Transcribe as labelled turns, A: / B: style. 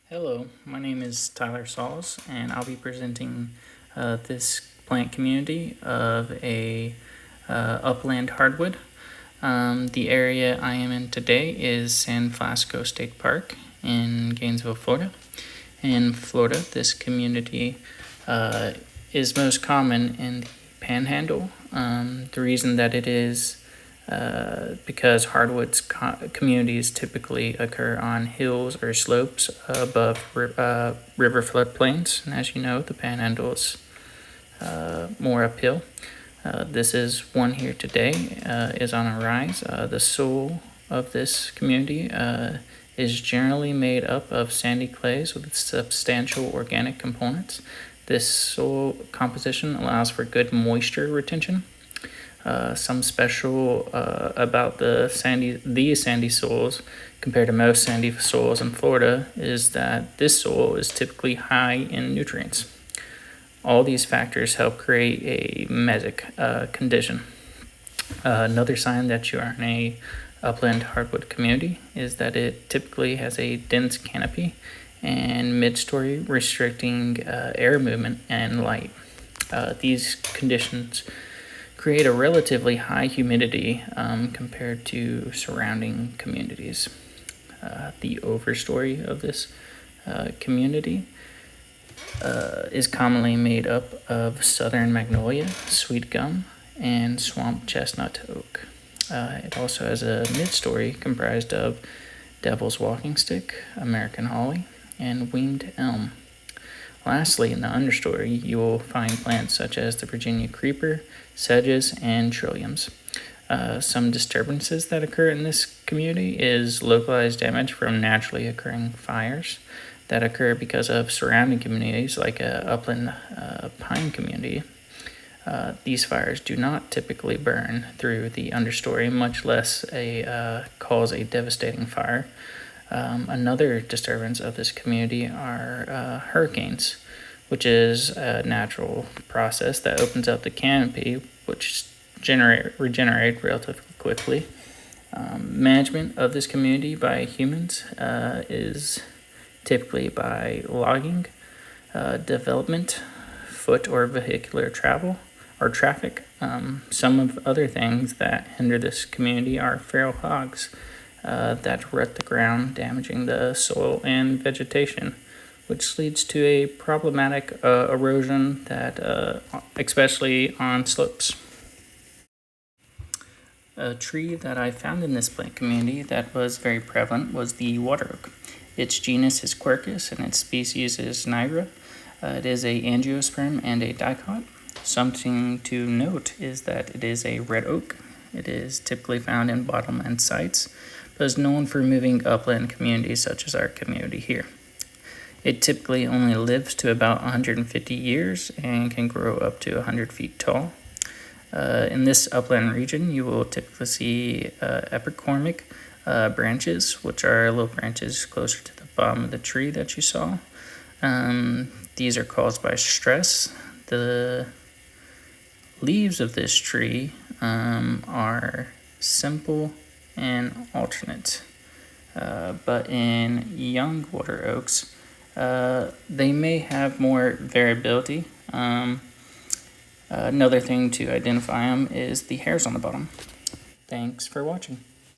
A: Hello, my name is Tyler Sauls, and I'll be presenting this plant community of a upland hardwood. The area I am in today is San Francisco State Park in Gainesville, Florida. In Florida, this community is most common in the Panhandle. The reason that it is because hardwoods communities typically occur on hills or slopes above river floodplains. And as you know, the Panhandle is more uphill. This is one here today, is on a rise. The soil of this community is generally made up of sandy clays with substantial organic components. This soil composition allows for good moisture retention. Some special about these sandy soils compared to most sandy soils in Florida is that this soil is typically high in nutrients. All these factors help create a mesic condition. Another sign that you are in a upland hardwood community is that it typically has a dense canopy and mid-story restricting air movement and light. These conditions create a relatively high humidity compared to surrounding communities. The overstory of this community is commonly made up of southern magnolia, sweet gum, and swamp chestnut oak. It also has a midstory comprised of devil's walking stick, American holly, and winged elm. Lastly, in the understory, you will find plants such as the Virginia creeper, sedges, and trilliums. Some disturbances that occur in this community is localized damage from naturally occurring fires that occur because of surrounding communities like a upland pine community. These fires do not typically burn through the understory, much less cause a devastating fire. Another disturbance of this community are hurricanes, which is a natural process that opens up the canopy, which regenerate relatively quickly. Management of this community by humans is typically by logging, development, foot or vehicular travel, or traffic. Some of other things that hinder this community are feral hogs that rut the ground, damaging the soil and vegetation, which leads to a problematic erosion that, especially on slopes. A tree that I found in this plant community that was very prevalent was the water oak. Its genus is Quercus and its species is nigra. It is a angiosperm and a dicot. Something to note is that it is a red oak. It is typically found in bottomland sites, but is known for moving upland communities such as our community here. It typically only lives to about 150 years and can grow up to 100 feet tall. In this upland region, you will typically see epicormic branches, which are little branches closer to the bottom of the tree that you saw. These are caused by stress. The leaves of this tree are simple and alternate, but in young water oaks, they may have more variability. Another thing to identify them is the hairs on the bottom. Thanks for watching.